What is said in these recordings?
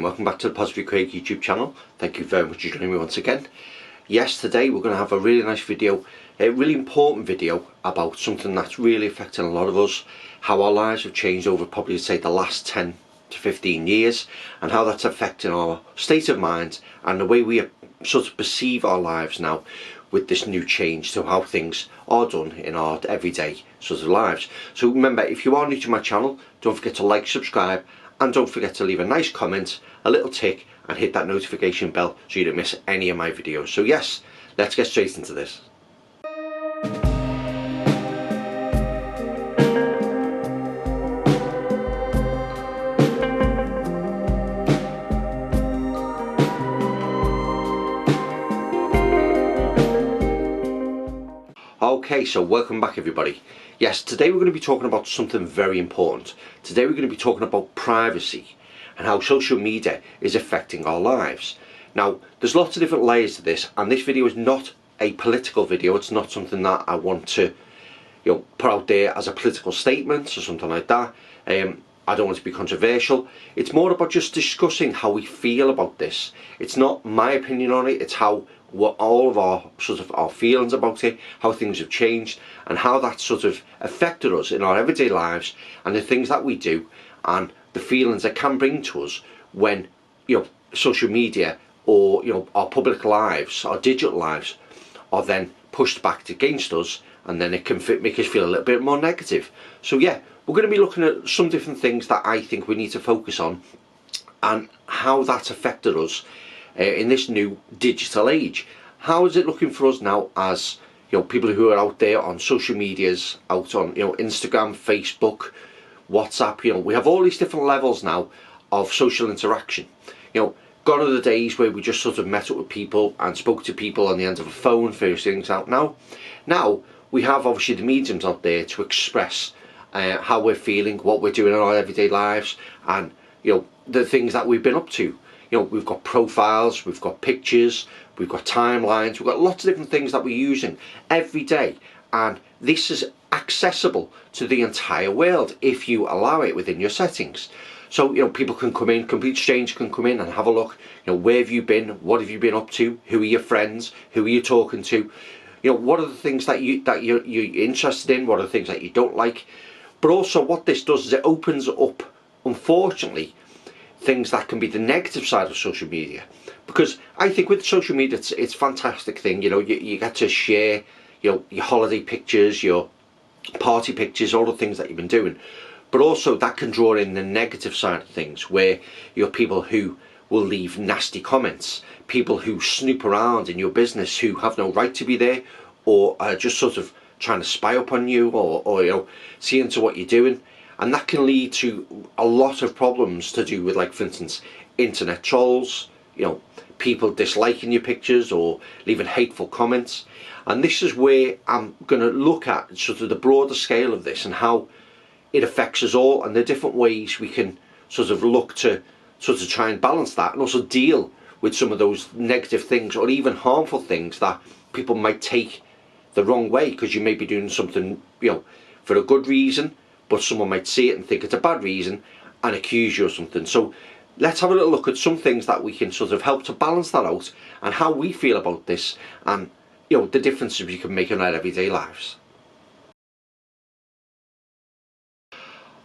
welcome back to the Positive Craig YouTube channel. Thank you very much for joining me once again. Yes, today we're going to have a really nice video, a really important video about something that's really affecting a lot of us, how our lives have changed over probably say the last 10 to 15 years and how that's affecting our state of mind and the way we sort of perceive our lives now with this new change to how things are done in our everyday sort of lives. So remember, if you are new to my channel, don't forget to like, subscribe, and don't forget to leave a nice comment, a little tick, and hit that notification bell so you don't miss any of my videos. So yes, let's get straight into this. Okay, so welcome back everybody. Yes, today we're going to be talking about something very important. Today we're going to be talking about privacy and how social media is affecting our lives. Now, there's lots of different layers to this, and this video is not a political video. It's not something that I want to, put out there as a political statement or something like that. I don't want to be controversial. It's more about just discussing how we feel about this. It's not my opinion on it. It's what all of our feelings about it, how things have changed, and how that sort of affected us in our everyday lives, and the things that we do, and the feelings that can bring to us when social media or our public lives, our digital lives, are then pushed back against us, and then it can make us feel a little bit more negative. So yeah, we're going to be looking at some different things that I think we need to focus on, and how that's affected us in this new digital age. How is it looking for us now as people who are out there on social medias, out on Instagram, Facebook, WhatsApp? We have all these different levels now of social interaction. Gone are the days where we just sort of met up with people and spoke to people on the end of a phone, figure things out. Now we have obviously the mediums out there to express how we're feeling, what we're doing in our everyday lives, and the things that we've been up to. We've got profiles, we've got pictures, we've got timelines, we've got lots of different things that we're using every day, and this is accessible to the entire world if you allow it within your settings. So people can come in, complete strangers can come in and have a look. Where have you been? What have you been up to? Who are your friends? Who are you talking to? What are the things that you're interested in? What are the things that you don't like? But also, what this does is it opens up, unfortunately, things that can be the negative side of social media. Because I think with social media, it's a fantastic thing. You get to share your holiday pictures, your party pictures, all the things that you've been doing. But also that can draw in the negative side of things, where you're people who will leave nasty comments, people who snoop around in your business who have no right to be there, or are just sort of trying to spy up on you, or see into what you're doing. And that can lead to a lot of problems to do with, like, for instance, internet trolls, people disliking your pictures or leaving hateful comments. And this is where I'm going to look at sort of the broader scale of this and how it affects us all, and the different ways we can sort of look to sort of try and balance that, and also deal with some of those negative things or even harmful things that people might take the wrong way, because you may be doing something for a good reason, but someone might see it and think it's a bad reason and accuse you of something. So let's have a little look at some things that we can sort of help to balance that out, and how we feel about this, and the differences we can make in our everyday lives.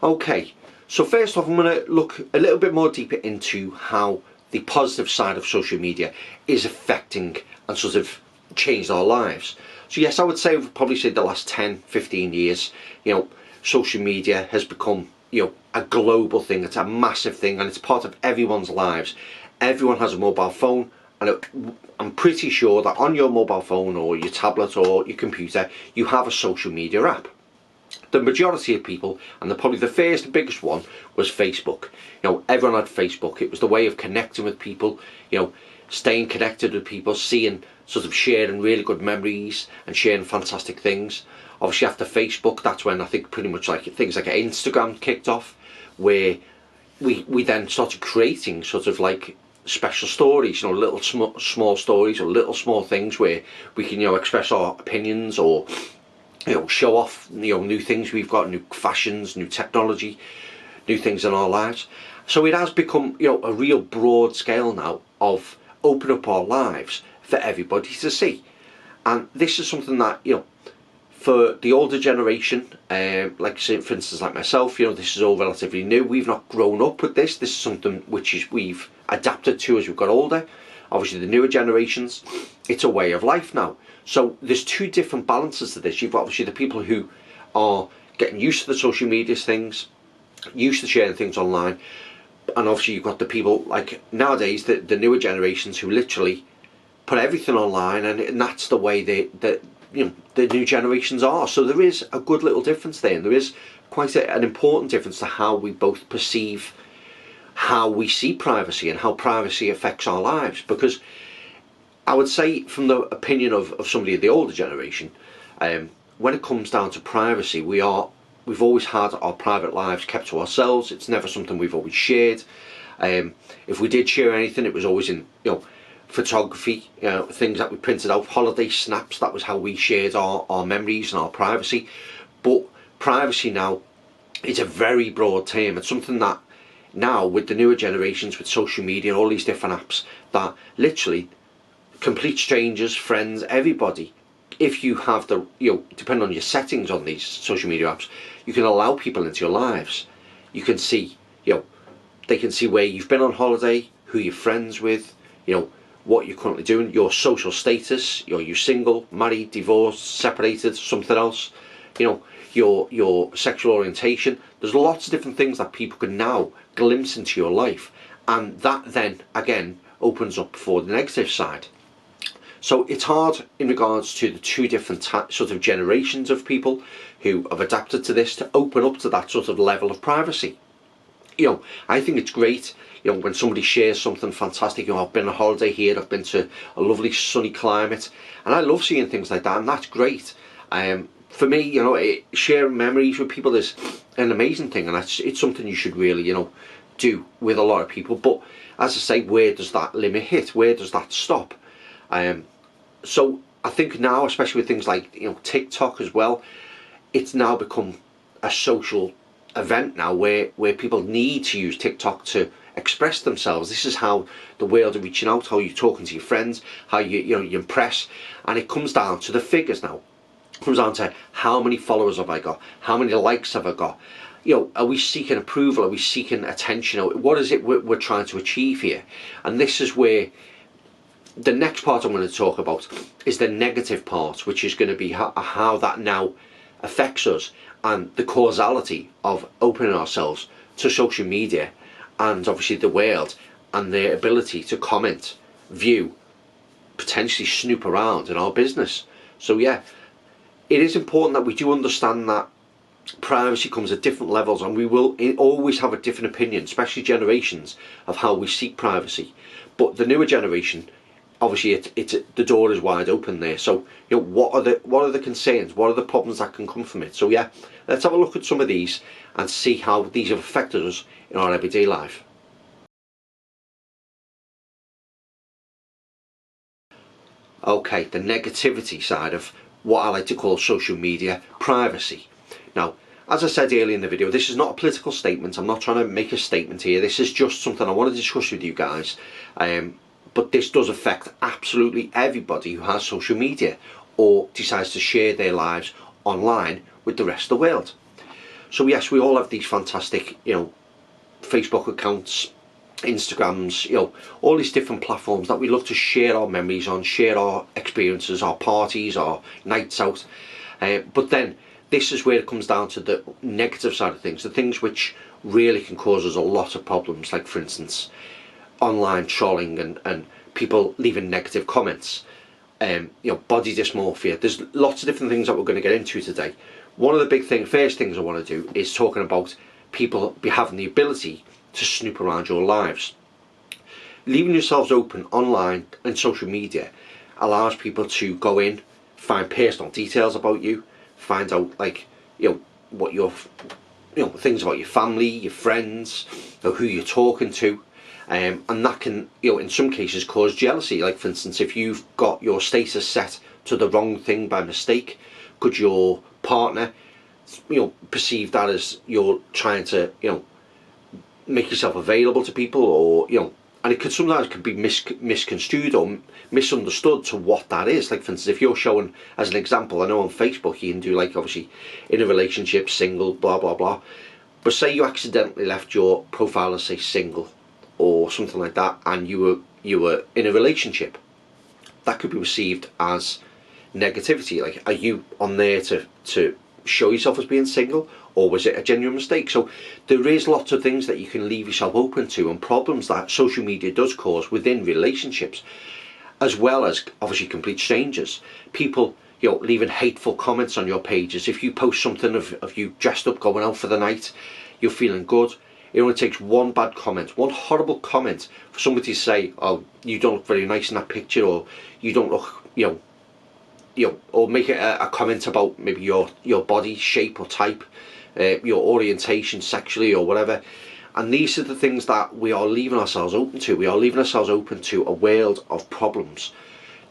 Okay, so first off, I'm going to look a little bit more deeper into how the positive side of social media is affecting and sort of changed our lives. So yes, I would say probably say the last 10-15 years, social media has become a global thing. It's a massive thing, and it's part of everyone's lives. Everyone has a mobile phone, and I'm pretty sure that on your mobile phone or your tablet or your computer you have a social media app. The majority of people, and probably the first and biggest one, was Facebook. Everyone had Facebook. It was the way of connecting with people, staying connected with people, sharing really good memories and sharing fantastic things. Obviously after Facebook, that's when I think pretty much like things like Instagram kicked off, where we then started creating sort of like special stories, little small stories or little small things where we can express our opinions, or show off new things we've got, new fashions, new technology, new things in our lives. So it has become, you know, a real broad scale now of open up our lives for everybody to see. And this is something that, you know, for the older generation, like say for instance like myself, you know, this is all relatively new. We've not grown up with this. This is something which is we've adapted to as we've got older. Obviously the newer generations, it's a way of life now. So there's two different balances to this. You've got obviously the people who are getting used to the social media things, used to sharing things online, and obviously you've got the people like nowadays, the newer generations who literally put everything online, and that's the way you know, the new generations are. So there is a good little difference there, and there is quite an important difference to how we both perceive how we see privacy and how privacy affects our lives. Because I would say, from the opinion of somebody of the older generation, when it comes down to privacy, we've always had our private lives kept to ourselves. It's never something we've always shared. If we did share anything, it was always in, you know, photography, you know, things that we printed out, holiday snaps. That was how we shared our memories and our privacy. But privacy now is a very broad term. It's something that now, with the newer generations, with social media, all these different apps, that literally complete strangers, friends, everybody, if you have the, you know, depending on your settings on these social media apps, you can allow people into your lives. You can see, you know, they can see where you've been on holiday, who you're friends with, you know, what you're currently doing, your social status, are you single, married, divorced, separated, something else, you know, your sexual orientation. There's lots of different things that people can now glimpse into your life, and that then again opens up for the negative side. So it's hard in regards to the two different sort of generations of people who have adapted to this to open up to that sort of level of privacy. You know, I think it's great, you know, when somebody shares something fantastic. You know, I've been on holiday here, I've been to a lovely sunny climate, and I love seeing things like that, and that's great. For me, you know, sharing memories with people is an amazing thing, and it's something you should really, you know, do with a lot of people. But as I say, where does that limit hit? Where does that stop? So I think now, especially with things like, you know, TikTok as well, it's now become a social event now where people need to use TikTok to express themselves. This is how the world are reaching out, how you're talking to your friends, how you know, you impress, and it comes down to the figures now. It comes down to how many followers have I got, how many likes have I got, you know, are we seeking approval, are we seeking attention, what is it we're trying to achieve here? And this is where the next part I'm going to talk about is the negative part, which is going to be how that now affects us, and the causality of opening ourselves to social media and obviously the world, and their ability to comment, view, potentially snoop around in our business. So yeah, it is important that we do understand that privacy comes at different levels, and we will always have a different opinion, especially generations, of how we seek privacy. But the newer generation, obviously it's the door is wide open there. So, you know, what are the concerns, what are the problems that can come from it? So yeah, let's have a look at some of these and see how these have affected us in our everyday life. Okay, the negativity side of what I like to call social media privacy. Now, as I said earlier in the video, this is not a political statement. I'm not trying to make a statement here. This is just something I want to discuss with you guys. But this does affect absolutely everybody who has social media or decides to share their lives online with the rest of the world. So yes, we all have these fantastic, you know, Facebook accounts, Instagrams, you know, all these different platforms that we love to share our memories on, share our experiences, our parties, our nights out. But then this is where it comes down to the negative side of things, the things which really can cause us a lot of problems, like for instance online trolling and people leaving negative comments, you know, body dysmorphia. There's lots of different things that we're going to get into today. One of the first things I want to do is talking about people having the ability to snoop around your lives. Leaving yourselves open online and social media allows people to go in, find personal details about you, find out, like, you know, what your, you know, things about your family, your friends, you know, who you're talking to. And that can, you know, in some cases cause jealousy. Like for instance, if you've got your status set to the wrong thing by mistake, could your partner, you know, perceive that as you're trying to, you know, make yourself available to people, or and it could sometimes be misconstrued or misunderstood to what that is. Like, for instance, if you're showing, as an example, I know on Facebook you can do, like, obviously in a relationship, single, blah blah blah, but say you accidentally left your profile as, say, single or something like that, and you were in a relationship, that could be received as negativity. Like, are you on there to show yourself as being single, or was it a genuine mistake? So there is lots of things that you can leave yourself open to, and problems that social media does cause within relationships, as well as obviously complete strangers. People, leaving hateful comments on your pages. If you post something of you dressed up going out for the night, you're feeling good, it only takes one bad comment, one horrible comment, for somebody to say, oh, you don't look very nice in that picture, or you don't look, or make a comment about maybe your body shape or type, your orientation sexually or whatever. And these are the things that we are leaving ourselves open to. We are leaving ourselves open to a world of problems,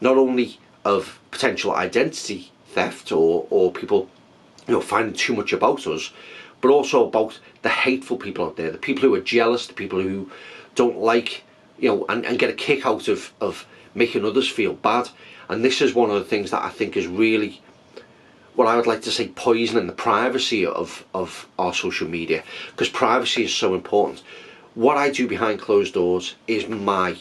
not only of potential identity theft or people finding too much about us, but also about the hateful people out there, the people who are jealous, the people who don't like, and get a kick out of making others feel bad. And this is one of the things that I think is really, what I would like to say, poisoning the privacy of our social media, because privacy is so important. What I do behind closed doors is my,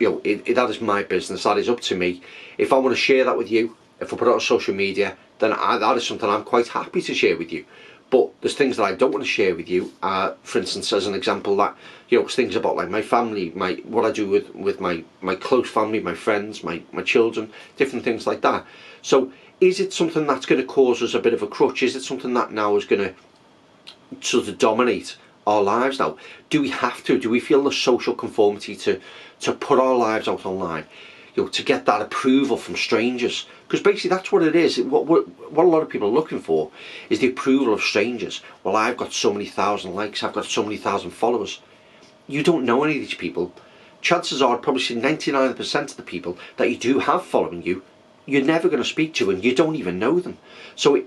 that is my business. That is up to me. If I want to share that with you, if I put it on social media, then that is something I'm quite happy to share with you. But there's things that I don't want to share with you. For instance, as an example, that things about, like, my family, what I do with my close family, my friends, my children, different things like that. So is it something that's going to cause us a bit of a crutch? Is it something that now is going to sort of dominate our lives now? Do we have to? Do we feel the social conformity to put our lives out online? To get that approval from strangers, because basically that's what it is. What a lot of people are looking for is the approval of strangers. Well, I've got so many thousand likes, I've got so many thousand followers. You don't know any of these people. Chances are, I'd probably say 99% of the people that you do have following you, you're never going to speak to, and you don't even know them. So,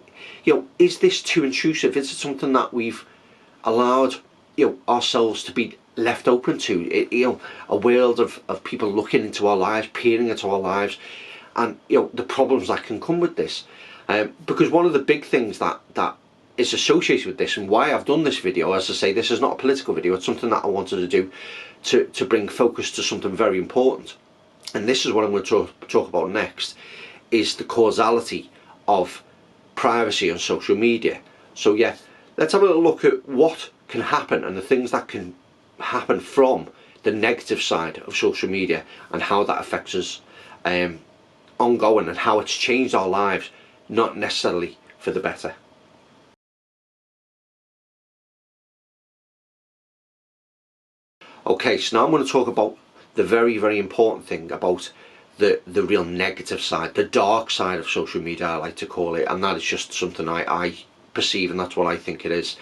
is this too intrusive? Is it something that we've allowed, ourselves to be left open to, a world of people looking into our lives, peering into our lives, and the problems that can come with this? Because one of the big things that is associated with this, and why I've done this video, as I say, this is not a political video, it's something that I wanted to do to bring focus to something very important. And this is what I'm going to talk about next, is the causality of privacy on social media. So yeah, let's have a little look at what can happen and the things that can happen from the negative side of social media, and how that affects us ongoing, and how it's changed our lives, not necessarily for the better. Okay, so now I'm going to talk about the very, very important thing about the real negative side, the dark side of social media, I like to call it, and that is just something I perceive, and that's what I think it is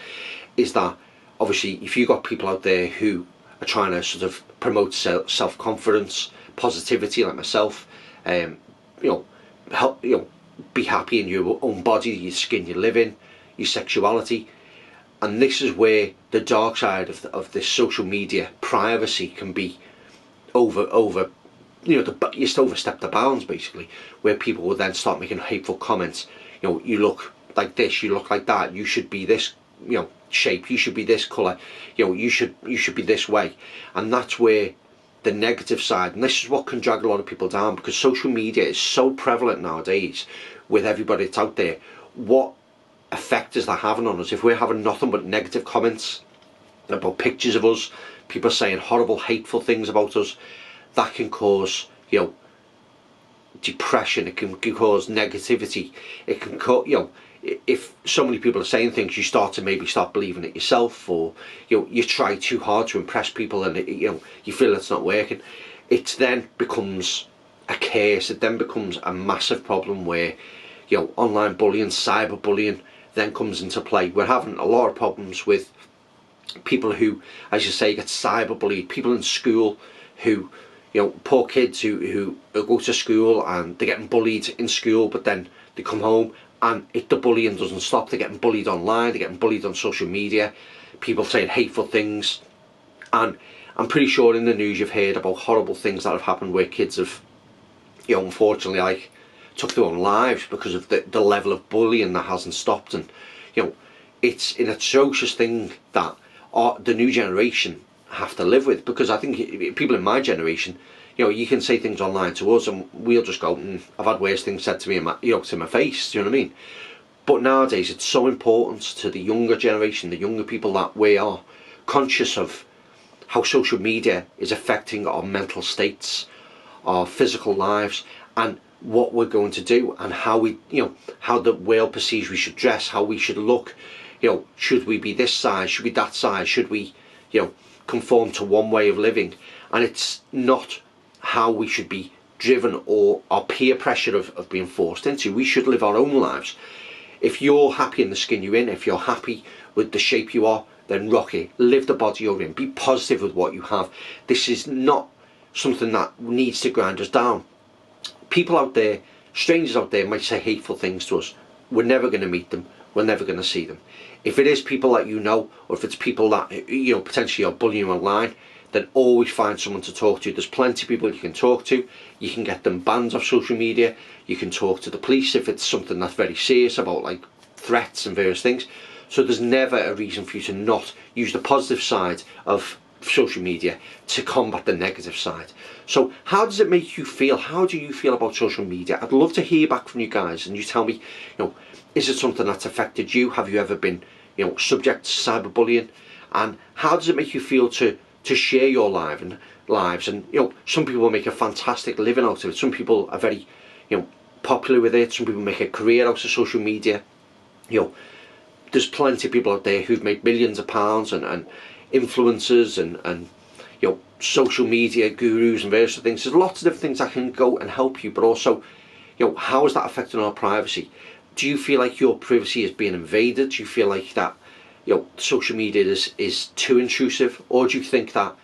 that obviously if you've got people out there who are trying to sort of promote self-confidence, positivity, like myself, help, be happy in your own body, your skin you live in, your sexuality. And this is where the dark side of this social media privacy can be you just overstep the bounds, basically, where people will then start making hateful comments. You look like this, you look like that, you should be this, shape, you should be this colour, you should be this way. And that's where the negative side, and this is what can drag a lot of people down, because social media is so prevalent nowadays with everybody that's out there. What effect is that having on us? If we're having nothing but negative comments about pictures of us, people saying horrible, hateful things about us, that can cause, depression, it can cause negativity, it can cause, if so many people are saying things, you start believing it yourself, or you try too hard to impress people, and you feel it's not working. It then becomes a curse. It then becomes a massive problem where online bullying, cyberbullying then comes into play. We're having a lot of problems with people who, as you say, get cyberbullied. People in school who, poor kids who go to school and they're getting bullied in school, but then they come home and the bullying doesn't stop. They're getting bullied online, they're getting bullied on social media, people saying hateful things, And I'm pretty sure in the news you've heard about horrible things that have happened where kids have, you know, unfortunately, like, took their own lives because of the level of bullying that hasn't stopped. And, you know, it's an atrocious thing that the new generation have to live with, because I think people in my generation, you know, you can say things online to us and we'll just go, I've had worse things said to me, you know, to my face, do you know what I mean? But nowadays it's so important to the younger generation, the younger people, that we are conscious of how social media is affecting our mental states, our physical lives, and what we're going to do, and how we, you know, how the world perceives we should dress, how we should look. You know, should we be this size, should we be that size, should we, you know, conform to one way of living? And it's not how we should be driven, or our peer pressure of being forced into. We should live our own lives. If you're happy in the skin you're in, if you're happy with the shape you are, then rock it. Live the body you're in. Be positive with what you have. This is not something that needs to grind us down. People out there, strangers out there, might say hateful things to us. We're never going to meet them. We're never going to see them. If it is people that you know, or if it's people that, you know, potentially are bullying you online, then always find someone to talk to. There's plenty of people you can talk to. You can get them banned off social media. You can talk to the police if it's something that's very serious, about like threats and various things. So there's never a reason for you to not use the positive side of social media to combat the negative side. So how does it make you feel? How do you feel about social media? I'd love to hear back from you guys, and you tell me, you know, is it something that's affected you? Have you ever been, you know, subject to cyberbullying? And how does it make you feel to share your lives? And, you know, some people make a fantastic living out of it. Some people are very, you know, popular with it. Some people make a career out of social media. You know, there's plenty of people out there who've made millions of pounds, and influencers and you know, social media gurus and various things. There's lots of different things that can go and help you, but also, you know, how is that affecting our privacy? Do you feel like your privacy is being invaded? Do you feel like that, you know, social media is too intrusive? Or do you think that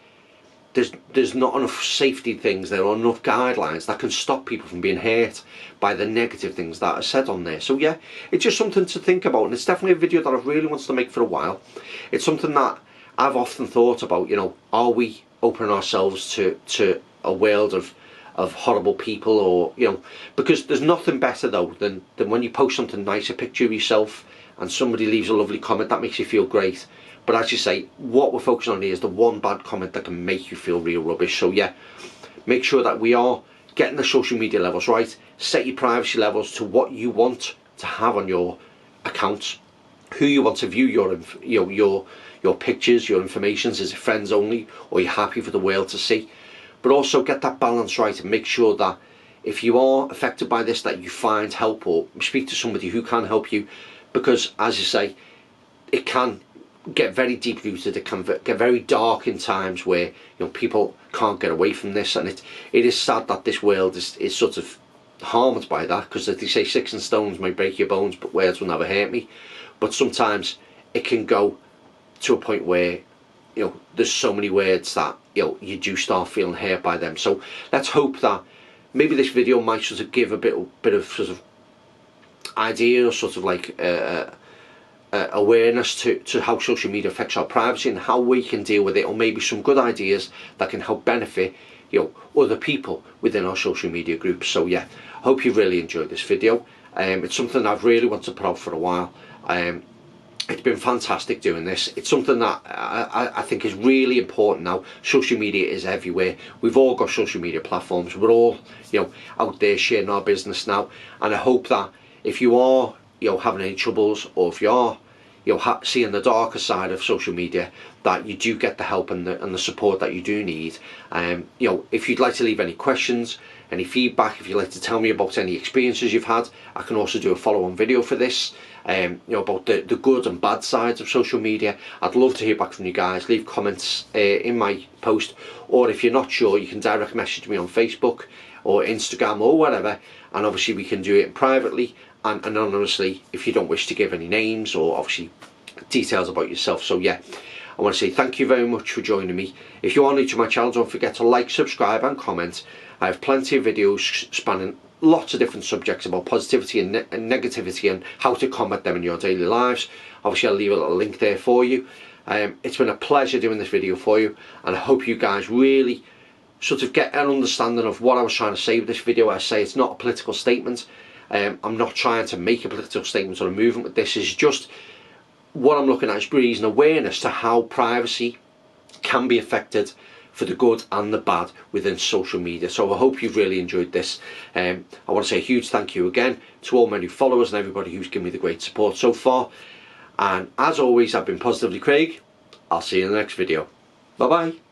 there's not enough safety things, there are enough guidelines that can stop people from being hurt by the negative things that are said on there? So yeah, it's just something to think about, and it's definitely a video that I've really wanted to make for a while. It's something that I've often thought about, you know, are we opening ourselves to a world of horrible people? Or, you know, because there's nothing better though than when you post something nice, a picture of yourself, and somebody leaves a lovely comment. That makes you feel great. But as you say, what we're focusing on here is the one bad comment that can make you feel real rubbish. So yeah, make sure that we are getting the social media levels right. Set your privacy levels to what you want to have on your accounts, who you want to view your pictures, your informations. Is it friends only, or are you happy for the world to see? But also get that balance right, and make sure that if you are affected by this, that you find help or speak to somebody who can help you. Because as you say, it can get very deep rooted. It can get very dark in times where, you know, people can't get away from this, and it is sad that this world is sort of harmed by that, because as they say, sticks and stones may break your bones, but words will never hurt me. But sometimes it can go to a point where, you know, there's so many words that, you know, you do start feeling hurt by them. So let's hope that maybe this video might sort of give a bit of sort of idea, or sort of like awareness to how social media affects our privacy and how we can deal with it, or maybe some good ideas that can help benefit, you know, other people within our social media groups. So yeah, I hope you really enjoyed this video. It's something I've really wanted to put out for a while. It's been fantastic doing this. It's something that I think is really important now. Social media is everywhere. We've all got social media platforms. We're all, you know, out there sharing our business now. And I hope that if you are, you know, having any troubles, or if you are, you know, seeing the darker side of social media, that you do get the help and the support that you do need. You know, if you'd like to leave any questions, any feedback, if you'd like to tell me about any experiences you've had, I can also do a follow-on video for this. You know, about the good and bad sides of social media. I'd love to hear back from you guys. Leave comments in my post, or if you're not sure, you can direct message me on Facebook or Instagram or whatever, and obviously we can do it privately and anonymously if you don't wish to give any names or obviously details about yourself. So yeah, I want to say thank you very much for joining me. If you are new to my channel, don't forget to like, subscribe and comment. I have plenty of videos spanning lots of different subjects about positivity and negativity, and how to combat them in your daily lives. Obviously I'll leave a little link there for you. It's been a pleasure doing this video for you, and I hope you guys really sort of get an understanding of what I was trying to say with this video. I say it's not a political statement. I'm not trying to make a political statement or a movement with this. Is just what I'm looking at is raising awareness to how privacy can be affected for the good and the bad within social media. So I hope you've really enjoyed this. I want to say a huge thank you again to all my new followers and everybody who's given me the great support so far. And as always, I've been Positively Craig. I'll see you in the next video. Bye bye.